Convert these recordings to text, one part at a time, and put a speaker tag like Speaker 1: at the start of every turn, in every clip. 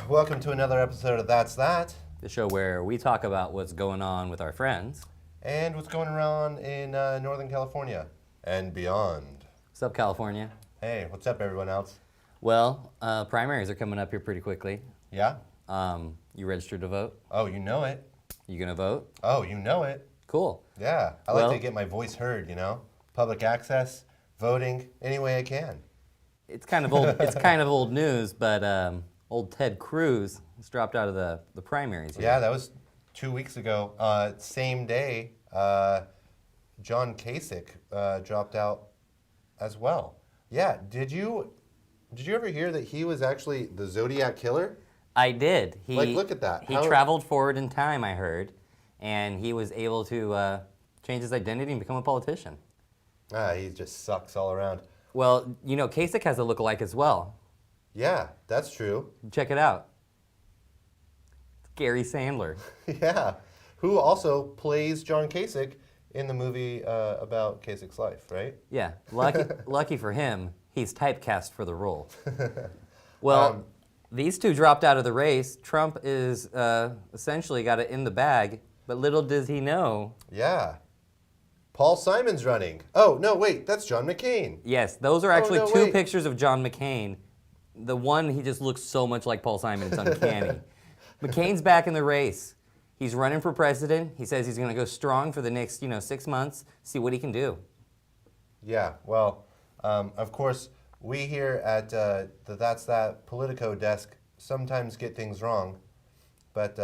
Speaker 1: Welcome to another episode of That's That.
Speaker 2: The show where we talk about what's going on with our friends.
Speaker 1: And what's going around in Northern California and beyond.
Speaker 2: What's up, California?
Speaker 1: Hey, what's up, everyone else?
Speaker 2: Well, primaries are coming up here pretty quickly.
Speaker 1: Yeah?
Speaker 2: You registered to vote?
Speaker 1: Oh, you know it.
Speaker 2: You gonna vote?
Speaker 1: Oh, you know it.
Speaker 2: Cool.
Speaker 1: Yeah, I like to get my voice heard, you know? Public access, voting, any way I can.
Speaker 2: It's kind of old. It's kind of old news, but old Ted Cruz has dropped out of the primaries here.
Speaker 1: Yeah, that was 2 weeks ago. Same day, John Kasich dropped out as well. Yeah, did you ever hear that he was actually the Zodiac Killer?
Speaker 2: I did.
Speaker 1: Look at that.
Speaker 2: He traveled forward in time, I heard, and he was able to change his identity and become a politician.
Speaker 1: He just sucks all around.
Speaker 2: Well, you know, Kasich has a lookalike as well.
Speaker 1: Yeah, that's true.
Speaker 2: Check it out. It's Gary Sandler.
Speaker 1: Yeah, who also plays John Kasich in the movie about Kasich's life, right?
Speaker 2: Yeah, lucky for him, he's typecast for the role. Well, these two dropped out of the race. Trump is essentially got it in the bag, but little does he know.
Speaker 1: Yeah. Paul Simon's running. Oh, no, wait, that's John McCain.
Speaker 2: Yes, those are actually two pictures of John McCain. The one, he just looks so much like Paul Simon, it's uncanny. McCain's back in the race. He's running for president. He says he's going to go strong for the next, 6 months, see what he can do.
Speaker 1: Yeah, well, of course, we here at the That's That Politico desk sometimes get things wrong, but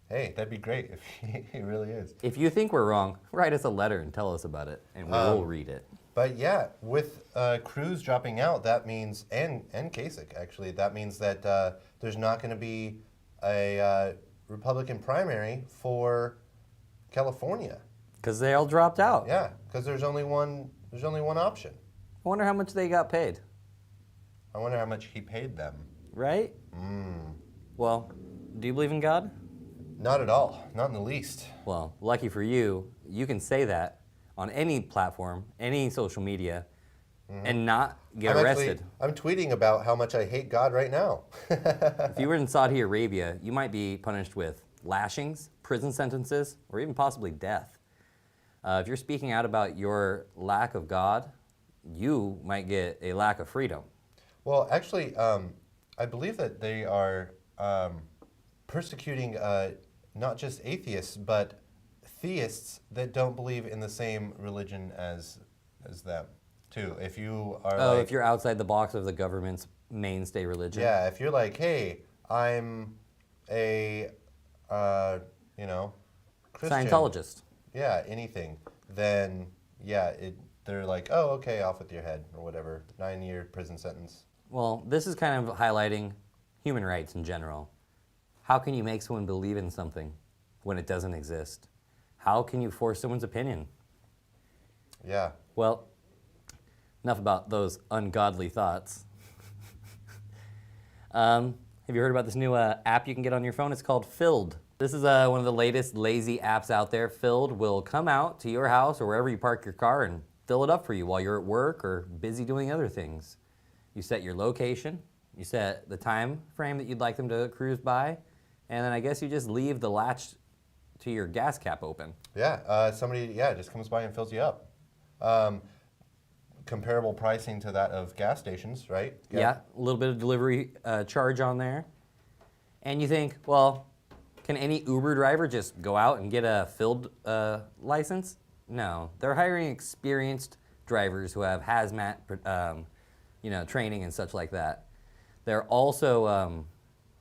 Speaker 1: hey, that'd be great if he really is.
Speaker 2: If you think we're wrong, write us a letter and tell us about it, and we'll read it.
Speaker 1: But yeah, with Cruz dropping out, that means, and Kasich actually, that means that there's not going to be a Republican primary for California.
Speaker 2: Because they all dropped out.
Speaker 1: Yeah, because there's only one option.
Speaker 2: I wonder how much they got paid.
Speaker 1: I wonder how much he paid them.
Speaker 2: Right? Well, do you believe in God?
Speaker 1: Not at all, not in the least.
Speaker 2: Well, lucky for you, you can say that on any platform, any social media, and not get arrested.
Speaker 1: I'm tweeting about how much I hate God right now.
Speaker 2: If you were in Saudi Arabia, you might be punished with lashings, prison sentences, or even possibly death. If you're speaking out about your lack of God, you might get a lack of freedom.
Speaker 1: Well, actually, I believe that they are persecuting not just atheists, but theists that don't believe in the same religion as them, too. If you are
Speaker 2: if you're outside the box of the government's mainstay religion.
Speaker 1: Yeah, if you're like, hey, I'm a, Christian.
Speaker 2: Scientologist.
Speaker 1: Yeah, anything. Then, yeah, they're like, oh, okay, off with your head, or whatever. 9-year prison sentence.
Speaker 2: Well, this is kind of highlighting human rights in general. How can you make someone believe in something when it doesn't exist? How can you force someone's opinion?
Speaker 1: Yeah.
Speaker 2: Well, enough about those ungodly thoughts. Have you heard about this new app you can get on your phone? It's called Filled. This is one of the latest lazy apps out there. Filled will come out to your house or wherever you park your car and fill it up for you while you're at work or busy doing other things. You set your location, you set the time frame that you'd like them to cruise by, and then I guess you just leave the latch to your gas cap open.
Speaker 1: Yeah, somebody just comes by and fills you up. Comparable pricing to that of gas stations, right?
Speaker 2: Yeah, a little bit of delivery charge on there. And you think, well, can any Uber driver just go out and get a Filled license? No, they're hiring experienced drivers who have hazmat, training and such like that. They're also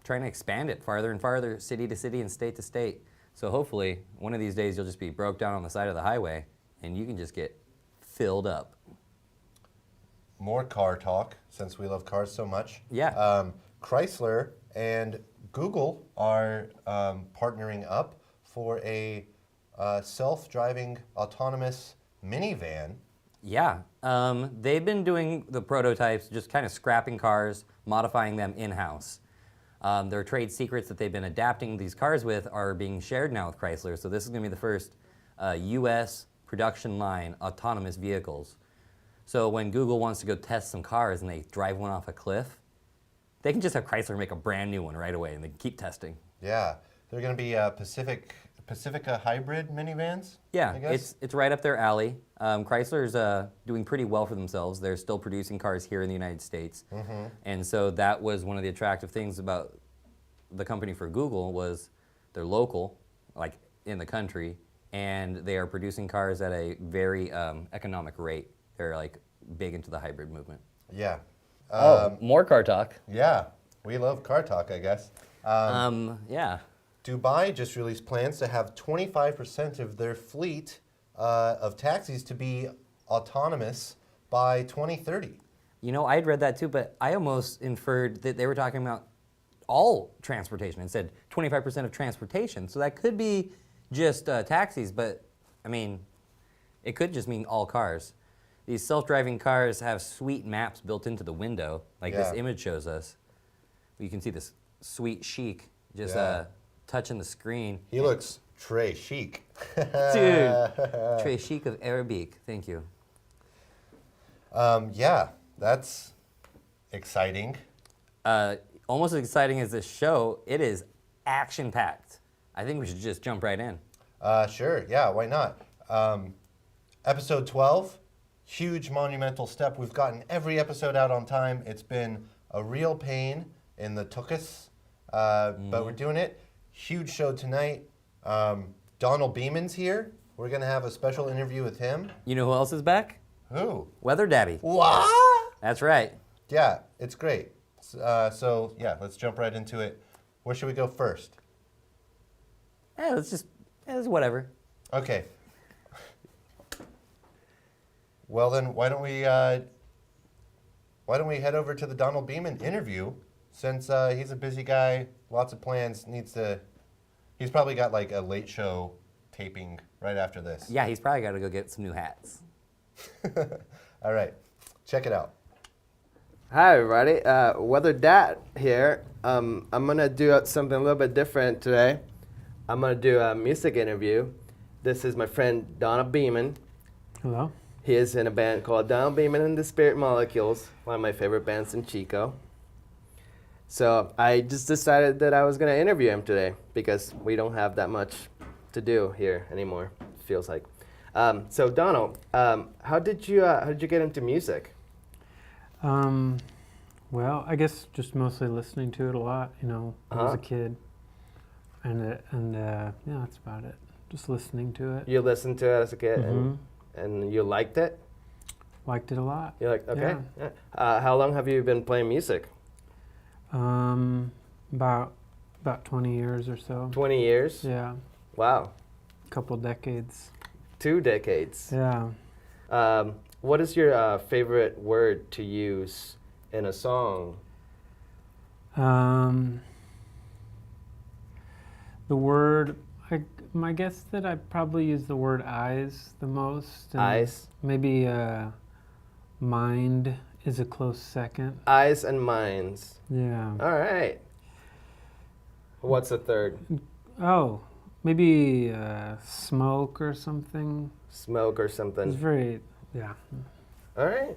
Speaker 2: trying to expand it farther and farther, city to city and state to state. So hopefully, one of these days you'll just be broke down on the side of the highway and you can just get filled up.
Speaker 1: More car talk, since we love cars so much.
Speaker 2: Yeah.
Speaker 1: Chrysler and Google are partnering up for a self-driving autonomous minivan.
Speaker 2: Yeah, they've been doing the prototypes, just kind of scrapping cars, modifying them in-house. Their trade secrets that they've been adapting these cars with are being shared now with Chrysler. So this is going to be the first U.S. production line autonomous vehicles. So when Google wants to go test some cars and they drive one off a cliff, they can just have Chrysler make a brand new one right away and they can keep testing.
Speaker 1: Yeah, they're going to be Pacifica hybrid minivans.
Speaker 2: Yeah,
Speaker 1: I guess?
Speaker 2: it's right up their alley. Chrysler's doing pretty well for themselves. They're still producing cars here in the United States.
Speaker 1: Mm-hmm.
Speaker 2: And so that was one of the attractive things about the company for Google was they're local, like in the country, and they are producing cars at a very economic rate. They're like big into the hybrid movement.
Speaker 1: Yeah.
Speaker 2: More car talk.
Speaker 1: Yeah, we love car talk, I guess.
Speaker 2: Yeah.
Speaker 1: Dubai just released plans to have 25% of their fleet of taxis to be autonomous by 2030.
Speaker 2: You know, I'd read that too, but I almost inferred that they were talking about all transportation and said 25% of transportation. So that could be just taxis, but I mean, it could just mean all cars. These self-driving cars have sweet maps built into the window, like this image shows us. You can see this sweet chic just touching the screen.
Speaker 1: He looks très chic.
Speaker 2: Dude, très chic of Arabic. Thank you.
Speaker 1: Yeah, that's exciting.
Speaker 2: Almost as exciting as this show, it is action-packed. I think we should just jump right in.
Speaker 1: Sure, yeah, why not? Episode 12, huge monumental step. We've gotten every episode out on time. It's been a real pain in the tuchus, but we're doing it. Huge show tonight. Donald Beeman's here. We're going to have a special interview with him.
Speaker 2: You know who else is back?
Speaker 1: Who?
Speaker 2: Weather Daddy.
Speaker 1: What?
Speaker 2: That's right.
Speaker 1: Yeah, it's great. So, yeah, let's jump right into it. Where should we go first?
Speaker 2: It's whatever.
Speaker 1: Okay. Well, then, why don't we head over to the Donald Beeman interview? Since he's a busy guy, lots of plans, he's probably got like a late show taping right after this.
Speaker 2: Yeah, he's probably got to go get some new hats.
Speaker 1: All right, check it out.
Speaker 3: Hi everybody, Weather Dad here. I'm gonna do something a little bit different today. I'm gonna do a music interview. This is my friend Donald Beeman.
Speaker 4: Hello.
Speaker 3: He is in a band called Donald Beeman and the Spirit Molecules, one of my favorite bands in Chico. So I just decided that I was gonna interview him today because we don't have that much to do here anymore, feels like. So Donald, how did you get into music?
Speaker 4: Well, I guess just mostly listening to it a lot, when I was a kid. And yeah, that's about it. Just listening to it.
Speaker 3: You listened to it as a kid and you liked it?
Speaker 4: Liked it a lot.
Speaker 3: You're like, okay. Yeah. How long have you been playing music?
Speaker 4: About 20 years or so.
Speaker 3: 20 years?
Speaker 4: Yeah.
Speaker 3: Wow.
Speaker 4: Couple decades.
Speaker 3: 2 decades.
Speaker 4: Yeah.
Speaker 3: What is your favorite word to use in a song?
Speaker 4: The word, I guess that I probably use the word eyes the most. And
Speaker 3: Eyes?
Speaker 4: Maybe mind is a close second.
Speaker 3: Eyes and minds.
Speaker 4: Yeah.
Speaker 3: All right. What's the third?
Speaker 4: Oh, maybe smoke or something.
Speaker 3: Smoke or
Speaker 4: It's
Speaker 3: something.
Speaker 4: very, yeah.
Speaker 3: All right.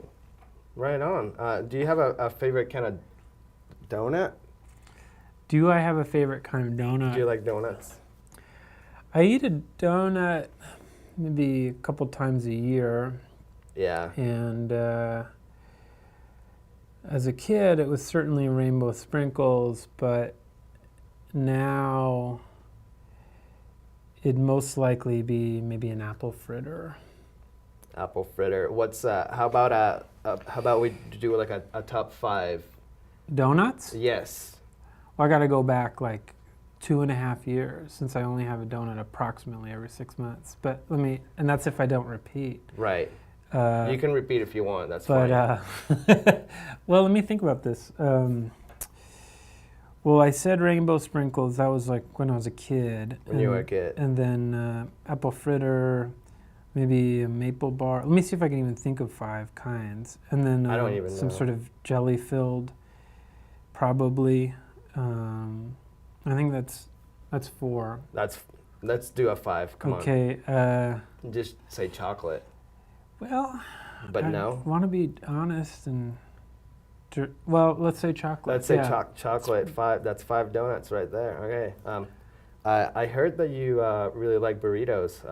Speaker 3: Right on. Do you have a favorite kind of donut?
Speaker 4: Do I have a favorite kind of donut?
Speaker 3: Do you like donuts?
Speaker 4: I eat a donut maybe a couple times a year.
Speaker 3: Yeah.
Speaker 4: And as a kid, it was certainly rainbow sprinkles, but now it'd most likely be maybe an apple fritter.
Speaker 3: Apple fritter. What's how about we do like a top 5?
Speaker 4: Donuts?
Speaker 3: Yes.
Speaker 4: Well, I got to go back like 2.5 years since I only have a donut approximately every 6 months. But and that's if I don't repeat.
Speaker 3: Right. You can repeat if you want. That's
Speaker 4: But
Speaker 3: fine.
Speaker 4: well, let me think about this. Well, I said rainbow sprinkles. That was like when I was a kid.
Speaker 3: When you were a kid.
Speaker 4: And then apple fritter, maybe a maple bar. Let me see if I can even think of 5 kinds. And then
Speaker 3: I don't even
Speaker 4: some
Speaker 3: know.
Speaker 4: sort of jelly filled, probably. I think that's 4.
Speaker 3: Let's do a 5. Come on.
Speaker 4: Okay.
Speaker 3: Just say chocolate.
Speaker 4: Well,
Speaker 3: But
Speaker 4: I
Speaker 3: no.
Speaker 4: want to be honest and. Well, let's say chocolate.
Speaker 3: Let's say
Speaker 4: yeah.
Speaker 3: chocolate. 5. That's 5 donuts right there. Okay. I heard that you really like burritos.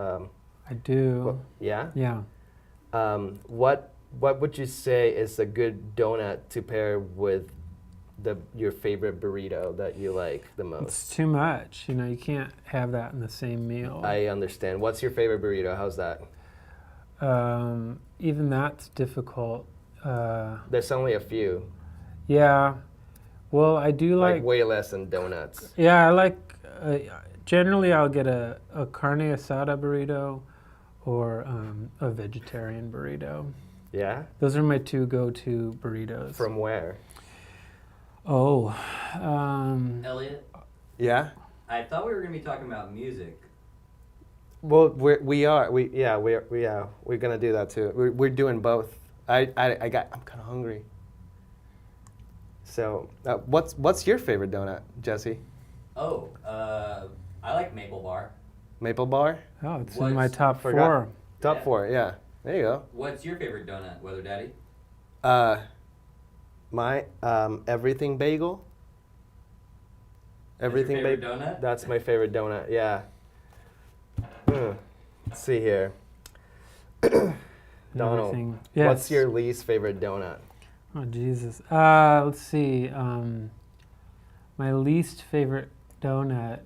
Speaker 4: I do.
Speaker 3: Yeah.
Speaker 4: Yeah.
Speaker 3: What would you say is a good donut to pair with your favorite burrito that you like the most?
Speaker 4: It's too much. You can't have that in the same meal.
Speaker 3: I understand. What's your favorite burrito? How's that?
Speaker 4: Even that's difficult.
Speaker 3: There's only a few.
Speaker 4: Yeah. Well, I do
Speaker 3: Like
Speaker 4: like.
Speaker 3: way less than donuts.
Speaker 4: Yeah, I like. Generally, I'll get a carne asada burrito, or a vegetarian burrito.
Speaker 3: Yeah.
Speaker 4: Those are my 2 go-to burritos.
Speaker 3: From where?
Speaker 4: Oh.
Speaker 2: Elliot,
Speaker 3: Yeah.
Speaker 2: I thought we were going to be talking about music.
Speaker 3: Well, we are. We're gonna do that too. We're doing both. I'm kind of hungry. So, what's your favorite donut, Jesse?
Speaker 2: Oh, I like Maple Bar.
Speaker 3: Maple bar?
Speaker 4: Oh, it's in
Speaker 2: What's-
Speaker 4: my top
Speaker 3: forgot.
Speaker 4: 4.
Speaker 3: Top
Speaker 2: Yeah.
Speaker 3: 4. Yeah. There you go.
Speaker 2: What's your favorite donut, Weather Daddy?
Speaker 3: My everything bagel. Everything
Speaker 2: favorite
Speaker 3: bagel.
Speaker 2: donut?
Speaker 3: That's my favorite donut. Yeah. Let's see here. Donald,
Speaker 4: Everything.
Speaker 3: what's
Speaker 4: Yes.
Speaker 3: your least favorite donut?
Speaker 4: Oh, Jesus. Let's see. My least favorite donut.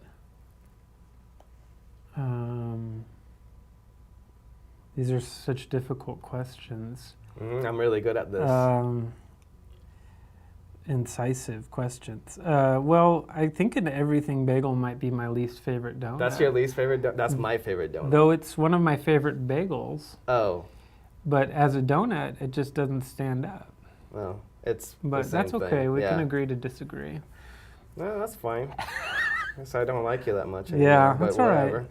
Speaker 4: These are such difficult questions.
Speaker 3: I'm really good at this.
Speaker 4: Incisive questions. Well, I think an everything bagel might be my least favorite donut.
Speaker 3: That's your least favorite donut? That's my favorite donut.
Speaker 4: Though it's one of my favorite bagels,
Speaker 3: Oh,
Speaker 4: but as a donut, it just doesn't stand up.
Speaker 3: well, it's the
Speaker 4: But
Speaker 3: same
Speaker 4: that's okay.
Speaker 3: thing.
Speaker 4: We
Speaker 3: Yeah.
Speaker 4: can agree to disagree.
Speaker 3: No, that's fine. Guess I don't like you that much anymore,
Speaker 4: Yeah,
Speaker 3: but
Speaker 4: that's all right.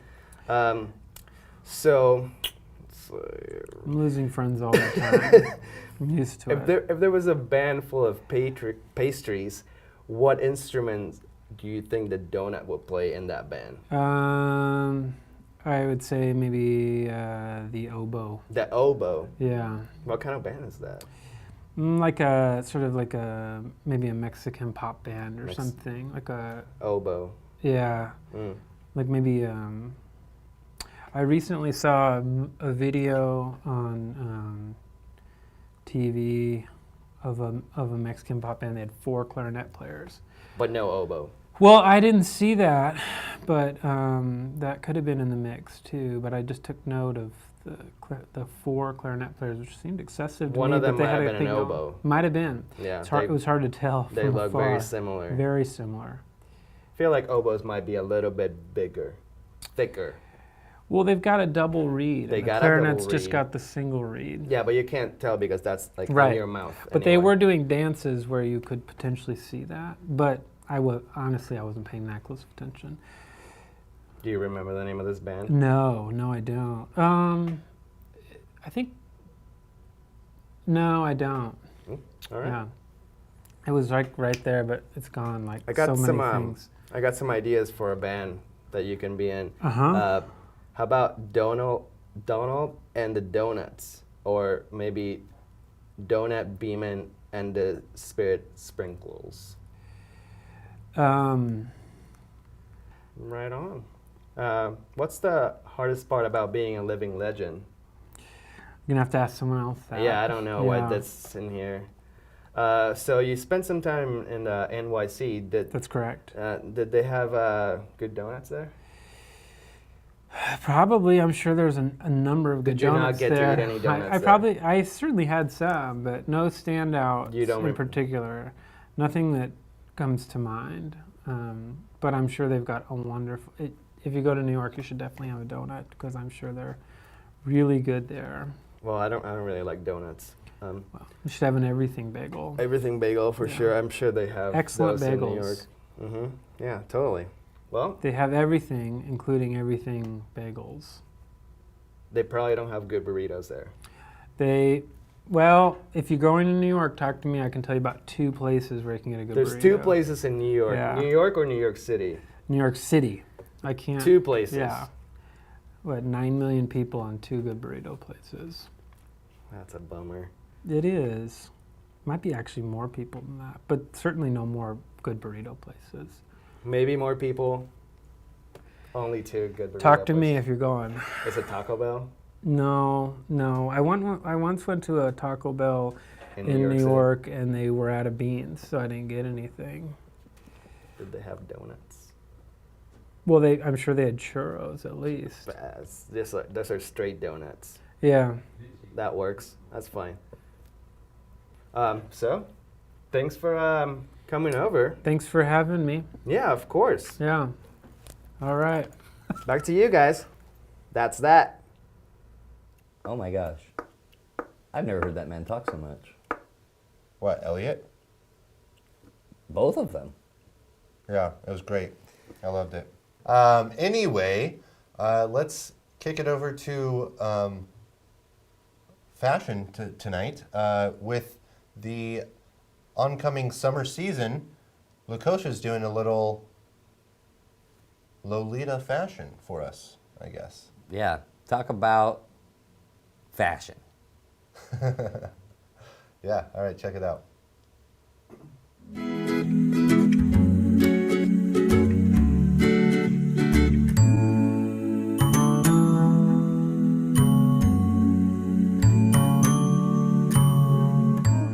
Speaker 3: whatever. So, let's see.
Speaker 4: I'm losing friends all the time. I'm used to it.
Speaker 3: If there was a band full of pastries, what instruments do you think the donut would play in that band?
Speaker 4: I would say maybe the oboe.
Speaker 3: The oboe.
Speaker 4: Yeah.
Speaker 3: What kind of band is that?
Speaker 4: Like a sort of like a maybe a Mexican pop band or something. Like a
Speaker 3: Oboe.
Speaker 4: yeah.
Speaker 3: Mm.
Speaker 4: Like maybe I recently saw a video on TV of a Mexican pop band. They had 4 clarinet players.
Speaker 3: But no oboe.
Speaker 4: Well, I didn't see that, but that could have been in the mix too. But I just took note of the 4 clarinet players, which seemed excessive to
Speaker 3: One
Speaker 4: me.
Speaker 3: of them
Speaker 4: but they
Speaker 3: might
Speaker 4: had
Speaker 3: have
Speaker 4: a
Speaker 3: been an
Speaker 4: big
Speaker 3: oboe.
Speaker 4: Might have been.
Speaker 3: Yeah.
Speaker 4: It was hard to tell.
Speaker 3: They
Speaker 4: from
Speaker 3: look
Speaker 4: afar.
Speaker 3: very similar.
Speaker 4: Very similar.
Speaker 3: I feel like oboes might be a little bit bigger, thicker.
Speaker 4: Well, they've got a double reed.
Speaker 3: They
Speaker 4: and
Speaker 3: got
Speaker 4: the
Speaker 3: a double
Speaker 4: clarinet's just
Speaker 3: reed.
Speaker 4: got the single reed.
Speaker 3: Yeah, but you can't tell because that's like in
Speaker 4: Right.
Speaker 3: your mouth.
Speaker 4: But they
Speaker 3: anyway.
Speaker 4: were doing dances where you could potentially see that. But honestly, I wasn't paying that close of attention.
Speaker 3: Do you remember the name of this band?
Speaker 4: No, I don't. I think. No, I don't.
Speaker 3: All right.
Speaker 4: Yeah. It was like right there, but it's gone. Like
Speaker 3: I got
Speaker 4: so many
Speaker 3: some.
Speaker 4: things.
Speaker 3: I got some ideas for a band that you can be in.
Speaker 4: Uh-huh.
Speaker 3: How about Donald and the Donuts, or maybe Donut Beeman and the Spirit Sprinkles? Right on. What's the hardest part about being a living legend?
Speaker 4: You're gonna have to ask someone else that.
Speaker 3: Yeah, I don't know
Speaker 4: Yeah.
Speaker 3: what that's in here. So you spent some time in NYC.
Speaker 4: That's correct.
Speaker 3: Did they have good donuts there?
Speaker 4: Probably, I'm sure there's a number of good
Speaker 3: Did you not
Speaker 4: donuts
Speaker 3: get to
Speaker 4: there.
Speaker 3: eat any donuts
Speaker 4: I certainly had some, but no standouts
Speaker 3: You don't
Speaker 4: in particular. Nothing that comes to mind. but I'm sure they've got a wonderful. If you go to New York, you should definitely have a donut because I'm sure they're really good there.
Speaker 3: Well, I don't really like donuts.
Speaker 4: Well, you should have an everything bagel.
Speaker 3: Everything bagel for sure. I'm sure they have
Speaker 4: Excellent
Speaker 3: those in New York.
Speaker 4: bagels.
Speaker 3: Mm-hmm. Yeah, totally. Well,
Speaker 4: They have everything, including everything bagels.
Speaker 3: they probably don't have good burritos there.
Speaker 4: Well, if you're going to New York, talk to me. I can tell you about 2 places where you can get a good burrito.
Speaker 3: There's 2 places in New York.
Speaker 4: Yeah.
Speaker 3: New York or New York City?
Speaker 4: New York City. I can't.
Speaker 3: 2 places.
Speaker 4: Yeah. What, 9 million people on 2 good burrito places.
Speaker 3: That's a bummer.
Speaker 4: It is. Might be actually more people than that, but certainly no more good burrito places.
Speaker 3: Maybe more people. Only 2 good burrito
Speaker 4: Talk to me
Speaker 3: places.
Speaker 4: if you're going.
Speaker 3: Is it Taco Bell?
Speaker 4: No. I once went to a Taco Bell in New
Speaker 3: City?
Speaker 4: York, and they were out of beans, so I didn't get anything.
Speaker 3: Did they have donuts?
Speaker 4: Well, I'm sure they had churros at least.
Speaker 3: Those are straight donuts.
Speaker 4: Yeah.
Speaker 3: That works. That's fine. So, thanks for coming over.
Speaker 4: Thanks for having me.
Speaker 3: Yeah, of course.
Speaker 4: Yeah. All right.
Speaker 3: Back to you guys. That's that.
Speaker 2: Oh my gosh. I've never heard that man talk so much.
Speaker 1: What, Elliot?
Speaker 2: Both of them.
Speaker 1: Yeah, it was great. I loved it. Anyway, let's kick it over to fashion tonight. With the oncoming summer season, Lakosha's doing a little Lolita fashion for us, I guess.
Speaker 2: Yeah. Talk about fashion.
Speaker 1: Yeah, all right, check it out.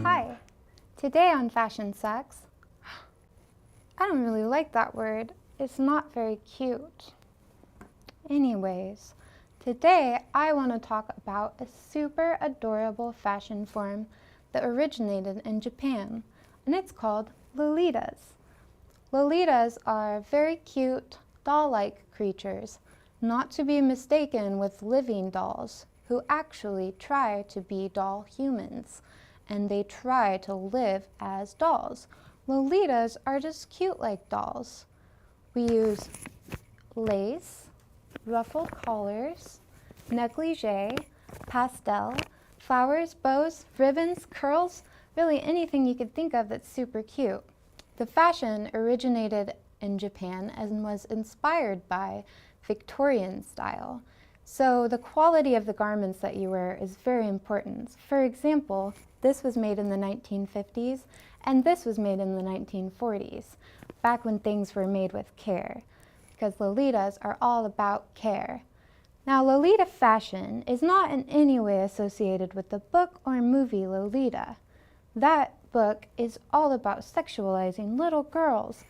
Speaker 5: Hi. Today on Fashion Sucks, I don't really like that word. It's not very cute. Anyways, today I want to talk about a super adorable fashion form that originated in Japan, and it's called Lolitas. Lolitas are very cute, doll-like creatures, not to be mistaken with living dolls, who actually try to be doll humans, and they try to live as dolls. Lolitas are just cute like dolls. We use lace, ruffled collars, negligee, pastel, flowers, bows, ribbons, curls, really anything you could think of that's super cute. The fashion originated in Japan and was inspired by Victorian style. So the quality of the garments that you wear is very important. For example, this was made in the 1950s and this was made in the 1940s, back when things were made with care, because Lolitas are all about care. Now, Lolita fashion is not in any way associated with the book or movie Lolita. That book is all about sexualizing little girls,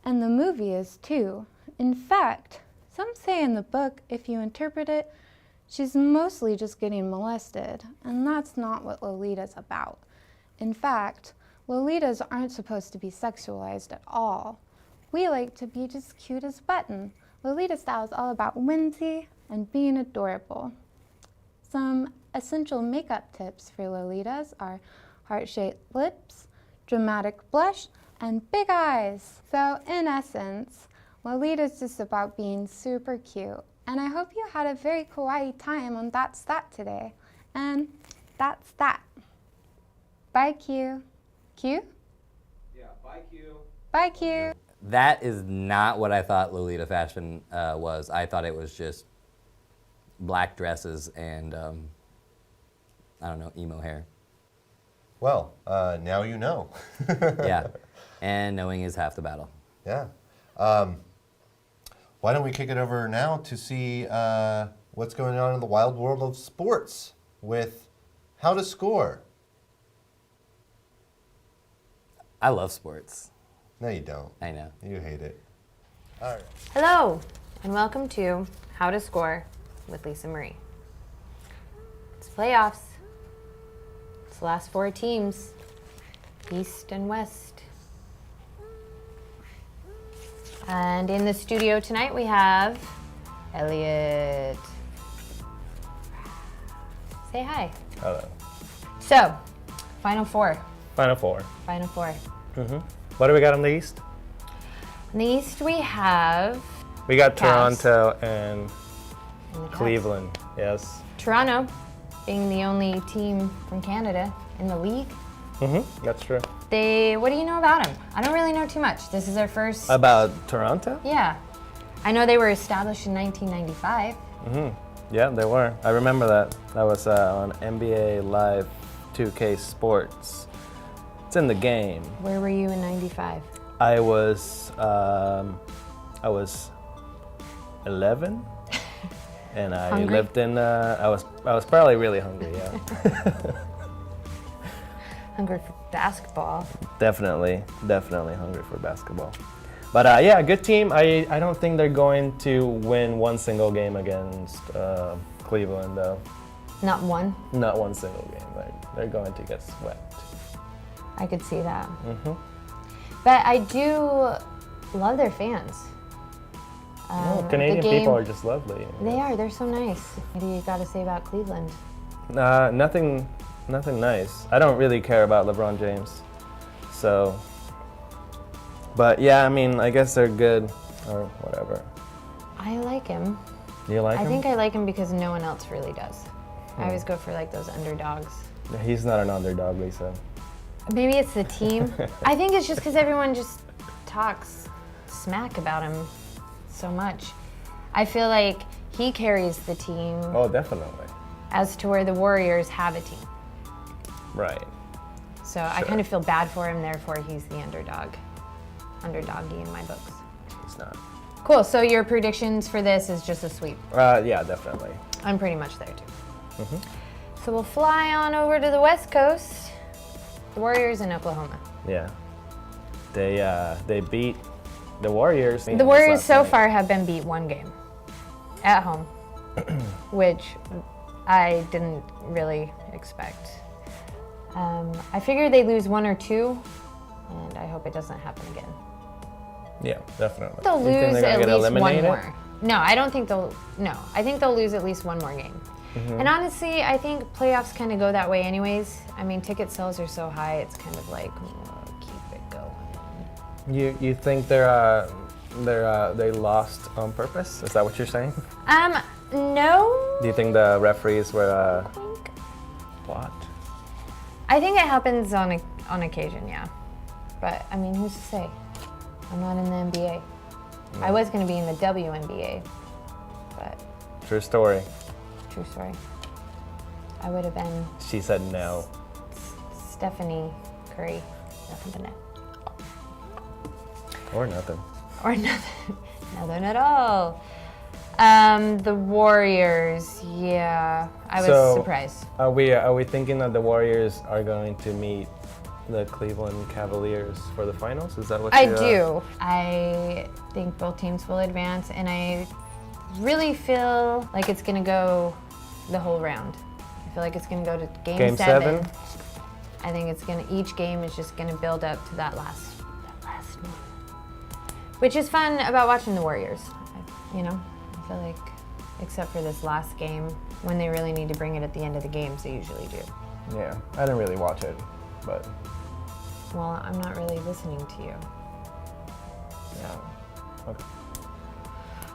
Speaker 5: and the movie is too. In fact, some say in the book, if you interpret it, she's mostly just getting molested, and that's not what Lolita's about. In fact, Lolitas aren't supposed to be sexualized at all. We like to be just cute as button. Lolita style is all about whimsy and being adorable. Some essential makeup tips for Lolitas are heart-shaped lips, dramatic blush, and big eyes. So in essence, Lolita's just about being super cute. And I hope you had a very kawaii time on That's That today. And that's that. Bye, Q. Q?
Speaker 3: Yeah, bye, Q.
Speaker 5: Bye, Q.
Speaker 2: That is not what I thought Lolita fashion was. I thought it was just black dresses and, I don't know, emo hair.
Speaker 1: Well, now you know.
Speaker 2: Yeah, and knowing is half the battle.
Speaker 1: Yeah. Why don't we kick it over now to see what's going on in the wild world of sports with How to Score.
Speaker 2: I love sports.
Speaker 1: No, you don't.
Speaker 2: I know.
Speaker 1: You hate it. All right.
Speaker 6: Hello, and welcome to How to Score with Lisa Marie. It's playoffs. It's the last 4 teams, East and West. And in the studio tonight we have Elliot. Say hi.
Speaker 7: Hello.
Speaker 6: So, Final Four.
Speaker 7: Final Four.
Speaker 6: Final Four.
Speaker 7: What do we got on the East?
Speaker 6: In the East we have
Speaker 7: We got
Speaker 6: Cavs.
Speaker 7: Toronto and
Speaker 6: and the Cavs.
Speaker 7: Cleveland. Yes.
Speaker 6: Toronto, being the only team from Canada in the league.
Speaker 7: That's true.
Speaker 6: What do you know about them? I don't really know too much. This is their first.
Speaker 7: About Toronto?
Speaker 6: Yeah. I know they were established in 1995.
Speaker 7: Yeah, they were. I remember that. That was on NBA Live 2K Sports. It's in the game.
Speaker 6: Where were you in 95?
Speaker 7: I was 11, and I
Speaker 6: Hungry?
Speaker 7: lived in. I was probably really hungry. Yeah.
Speaker 6: Hungry for basketball.
Speaker 7: Definitely hungry for basketball. But yeah, good team. I don't think they're going to win one single game against Cleveland, though.
Speaker 6: Not one.
Speaker 7: Not one single game. They're going to get swept.
Speaker 6: I could see that. But I do love their fans.
Speaker 7: Oh, Canadian
Speaker 6: the game-
Speaker 7: people are just lovely.
Speaker 6: They are. They're so nice. What do you got to say about Cleveland?
Speaker 7: Nothing nice. I don't really care about LeBron James. So, but yeah, I mean, I guess they're good or whatever.
Speaker 6: I like him.
Speaker 7: You like him?
Speaker 6: I think I like him because no one else really does. I always go for like those underdogs.
Speaker 7: He's not an underdog, Lisa.
Speaker 6: Maybe it's the team. I think it's just because everyone just talks smack about him so much. I feel like he carries the team
Speaker 7: Oh, definitely.
Speaker 6: as to where the Warriors have a team.
Speaker 7: Right.
Speaker 6: So I
Speaker 7: Sure.
Speaker 6: kind of feel bad for him, therefore he's the underdog. Underdoggy in my books.
Speaker 7: He's not.
Speaker 6: Cool, so your predictions for this is just a sweep.
Speaker 7: Yeah, definitely.
Speaker 6: I'm pretty much there too. So we'll fly on over to the West Coast. The Warriors in Oklahoma.
Speaker 7: Yeah. They beat the Warriors.
Speaker 6: The Warriors so far have been beat one game at home, which I didn't really expect. I figured they lose one or two, and I hope it doesn't happen again.
Speaker 7: Yeah, definitely.
Speaker 6: They'll
Speaker 7: You think
Speaker 6: lose
Speaker 7: they're
Speaker 6: at
Speaker 7: gonna get
Speaker 6: least one
Speaker 7: eliminated?
Speaker 6: more. No, I don't think they'll. No, I think they'll lose at least one more game. And honestly, I think playoffs kind of go that way, anyways. I mean, ticket sales are so high; it's kind of like keep it going.
Speaker 7: You think they lost on purpose? Is that what you're saying?
Speaker 6: No.
Speaker 7: Do you think the referees were what?
Speaker 6: I think it happens on occasion, yeah. But I mean, who's to say? I'm not in the NBA. I was going to be in the WNBA, but
Speaker 7: True story.
Speaker 6: true story. I would have been
Speaker 7: She said no.
Speaker 6: Stephanie Curry, nothing but net.
Speaker 7: Or nothing.
Speaker 6: Or nothing, nothing at all. The Warriors, yeah, I was surprised.
Speaker 7: Are we thinking that the Warriors are going to meet the Cleveland Cavaliers for the finals? Is that what
Speaker 6: I
Speaker 7: you,
Speaker 6: do. I think both teams will advance, and I really feel like it's going to go the whole round. I feel like it's going to go to game 7. I think it's going to, each game is just going to build up to that last one. Which is fun about watching the Warriors. I feel like, except for this last game, when they really need to bring it at the end of the games, they usually do.
Speaker 7: Yeah, I didn't really watch it, but
Speaker 6: Well, I'm not really listening to you. So.
Speaker 7: okay.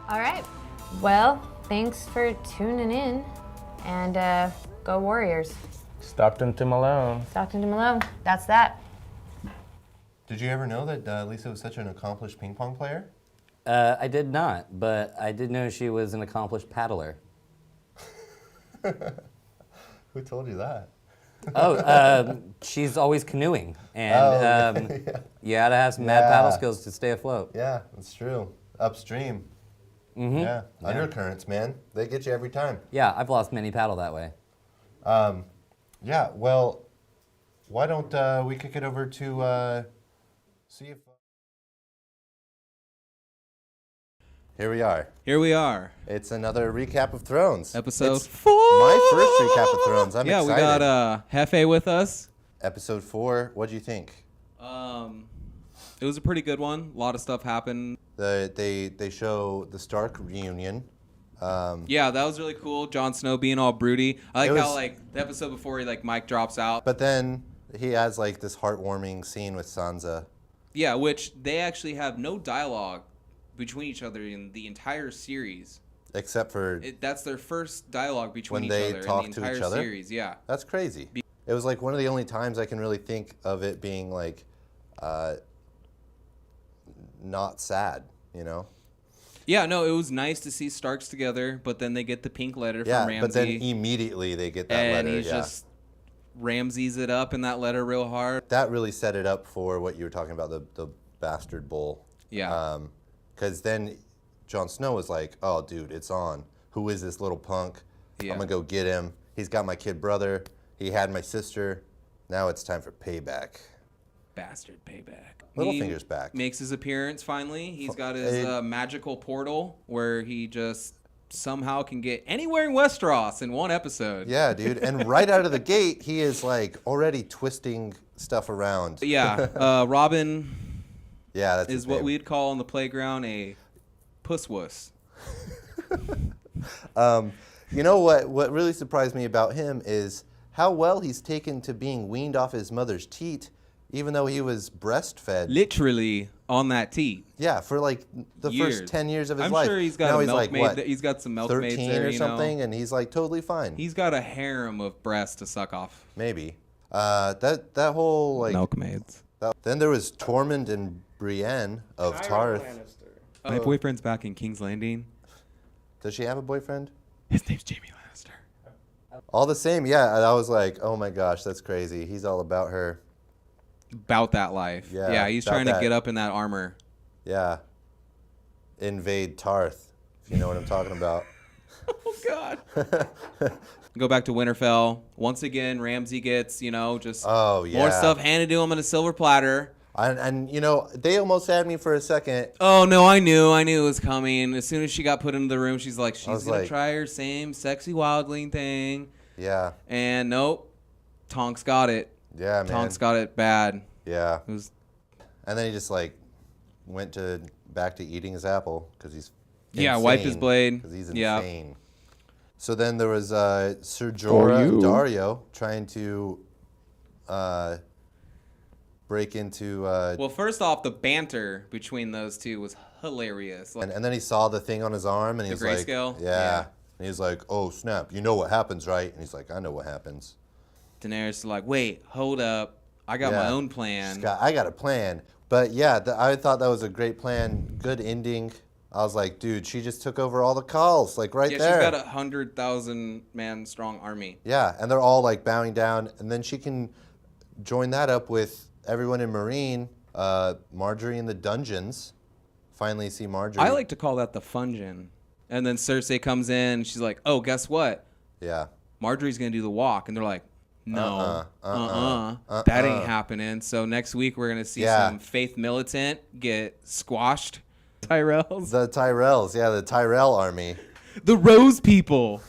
Speaker 6: All right. Well, thanks for tuning in, and go Warriors.
Speaker 7: Stockton to Malone.
Speaker 6: Stockton to Malone. That's that.
Speaker 1: Did you ever know that Lisa was such an accomplished ping pong player?
Speaker 2: I did not, but I did know she was an accomplished paddler.
Speaker 1: Who told you that?
Speaker 2: She's always canoeing, and you gotta have some mad paddle skills to stay afloat.
Speaker 1: Yeah, that's true. Upstream. Yeah, undercurrents, man. They get you every time.
Speaker 2: Yeah, I've lost many paddle that way.
Speaker 1: Yeah, well, why don't we kick it over to see if... Here we are.
Speaker 8: Here we are,
Speaker 1: It's another recap of Thrones.
Speaker 8: episode
Speaker 1: It's
Speaker 8: 4.
Speaker 1: my first recap of Thrones. I'm
Speaker 8: yeah,
Speaker 1: excited.
Speaker 8: we got Hefe with us.
Speaker 1: Episode 4, what'd you think?
Speaker 8: It was a pretty good one. A lot of stuff happened.
Speaker 1: They show the Stark reunion.
Speaker 8: Yeah, that was really cool. Jon Snow being all broody. I like
Speaker 1: It
Speaker 8: how
Speaker 1: was-
Speaker 8: like the episode before Mike drops out.
Speaker 1: But then he has like this heartwarming scene with Sansa.
Speaker 8: Yeah, which they actually have no dialogue between each other in the entire series.
Speaker 1: Except for
Speaker 8: That's their first dialogue between
Speaker 1: When
Speaker 8: each
Speaker 1: they
Speaker 8: other
Speaker 1: talk
Speaker 8: in
Speaker 1: to
Speaker 8: the entire
Speaker 1: each other?
Speaker 8: series. Yeah.
Speaker 1: that's crazy. It was like one of the only times I can really think of it being like not sad, you know?
Speaker 8: Yeah, no, it was nice to see Starks together, but then they get the pink letter
Speaker 1: Yeah,
Speaker 8: from Ramsay.
Speaker 1: but then immediately they get that
Speaker 8: and
Speaker 1: letter.
Speaker 8: he's
Speaker 1: Yeah.
Speaker 8: just Ramses it up in that letter real hard.
Speaker 1: That really set it up for what you were talking about, the bastard bull.
Speaker 8: Yeah.
Speaker 1: Because then Jon Snow was like, oh, dude, it's on. Who is this little punk?
Speaker 8: Yeah.
Speaker 1: I'm going to go get him. He's got my kid brother. He had my sister. Now it's time for payback.
Speaker 8: Bastard payback.
Speaker 1: Littlefinger's back.
Speaker 8: Makes his appearance finally. He's got his magical portal where he just somehow can get anywhere in Westeros in one episode.
Speaker 1: Yeah, dude. And right out of the gate, he is like already twisting stuff around.
Speaker 8: Yeah. Robin
Speaker 1: Yeah, that's his
Speaker 8: is what
Speaker 1: name.
Speaker 8: we'd call on the playground a puss-wuss.
Speaker 1: You know what really surprised me about him is how well he's taken to being weaned off his mother's teat, even though he was breastfed.
Speaker 8: Literally on that teat.
Speaker 1: Yeah, for like the
Speaker 8: Years.
Speaker 1: first 10 years of his
Speaker 8: I'm
Speaker 1: life.
Speaker 8: sure he's got
Speaker 1: now
Speaker 8: a
Speaker 1: he's like,
Speaker 8: milkmaid.
Speaker 1: what,
Speaker 8: He's got some milkmaids
Speaker 1: 13
Speaker 8: there,
Speaker 1: or
Speaker 8: you know.
Speaker 1: something, and he's like totally fine.
Speaker 8: He's got a harem of breasts to suck off.
Speaker 1: Maybe. That whole like.
Speaker 8: Milkmaids.
Speaker 1: Then there was Tormund and Brienne of Tarth.
Speaker 8: My boyfriend's back in King's Landing.
Speaker 1: Does she have a boyfriend?
Speaker 8: His name's Jaime Lannister.
Speaker 1: All the same, yeah. I was like, oh my gosh, that's crazy. He's all about her.
Speaker 8: About that life.
Speaker 1: Yeah,
Speaker 8: he's
Speaker 1: about
Speaker 8: trying
Speaker 1: that.
Speaker 8: to get up in that armor.
Speaker 1: Yeah. Invade Tarth, if you know what I'm talking about.
Speaker 8: Oh, God. Go back to Winterfell. Once again, Ramsay gets, just
Speaker 1: Oh, yeah.
Speaker 8: more stuff handed to him on a silver platter.
Speaker 1: And you know, they almost had me for a second.
Speaker 8: Oh, no, I knew it was coming. As soon as she got put into the room, she's like, she's
Speaker 1: was
Speaker 8: going to
Speaker 1: like-
Speaker 8: try her same sexy wildling thing.
Speaker 1: Yeah.
Speaker 8: And nope, Tonk's got it.
Speaker 1: Yeah, man.
Speaker 8: Tonk's got it bad.
Speaker 1: Yeah.
Speaker 8: It was,
Speaker 1: And then he just like went back to eating his apple because he's
Speaker 8: Yeah, wiped his blade.
Speaker 1: because he's
Speaker 8: Yeah.
Speaker 1: insane. So then there was Ser Jorah and Dario trying to break into.
Speaker 8: well, first off, the banter between those two was hilarious. Like,
Speaker 1: and then he saw the thing on his arm and he
Speaker 8: The
Speaker 1: was like,
Speaker 8: grayscale?
Speaker 1: yeah.
Speaker 8: Yeah.
Speaker 1: And he's like, oh snap, you know what happens, right? And he's like, I know what happens.
Speaker 8: Daenerys is like, wait, hold up. I got my
Speaker 1: Yeah.
Speaker 8: own plan.
Speaker 1: I got a plan. But yeah, I thought that was a great plan. Good ending. I was like, dude, she just took over all the calls, like right
Speaker 8: Yeah,
Speaker 1: there.
Speaker 8: she's got 100,000 man strong army.
Speaker 1: Yeah, and they're all like bowing down, and then she can join that up with everyone in Marine, Marjorie in the dungeons. Finally see Marjorie.
Speaker 8: I like to call that the Fungin. And then Cersei comes in, and she's like, oh, guess what?
Speaker 1: Yeah.
Speaker 8: Marjorie's going to do the walk. And they're like, no, that ain't happening. So next week we're going to see
Speaker 1: Yeah.
Speaker 8: some Faith Militant get squashed. Tyrells.
Speaker 1: The Tyrells, yeah, the Tyrell army.
Speaker 8: The Rose people.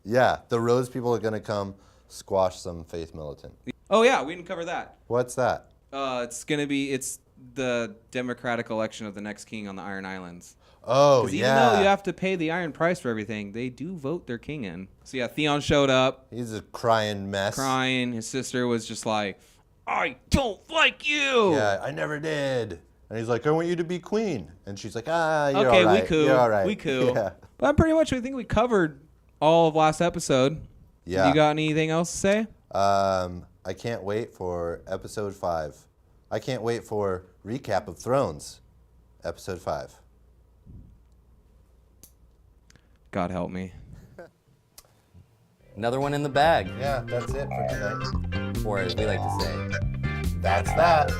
Speaker 1: Yeah, the Rose people are gonna come squash some Faith Militant.
Speaker 8: Oh, yeah, we didn't cover that.
Speaker 1: What's that?
Speaker 8: It's the democratic election of the next king on the Iron Islands.
Speaker 1: Oh,
Speaker 8: Because
Speaker 1: yeah.
Speaker 8: even though you have to pay the iron price for everything, they do vote their king in. So yeah, Theon showed up,
Speaker 1: He's a crying mess.
Speaker 8: crying. His sister was just like, I don't like you.
Speaker 1: Yeah, I never did. And he's like, I want you to be queen. And she's like, you're
Speaker 8: Okay,
Speaker 1: all right.
Speaker 8: we cool.
Speaker 1: You're all right.
Speaker 8: We cool.
Speaker 1: Yeah.
Speaker 8: But pretty much, I think we covered all of last episode.
Speaker 1: Yeah.
Speaker 8: You got anything else to say?
Speaker 1: I can't wait for episode 5. I can't wait for recap of Thrones, episode 5.
Speaker 8: God help me.
Speaker 2: Another one in the bag,
Speaker 1: Yeah, that's it for tonight.
Speaker 2: or as we like to say.
Speaker 1: That's that.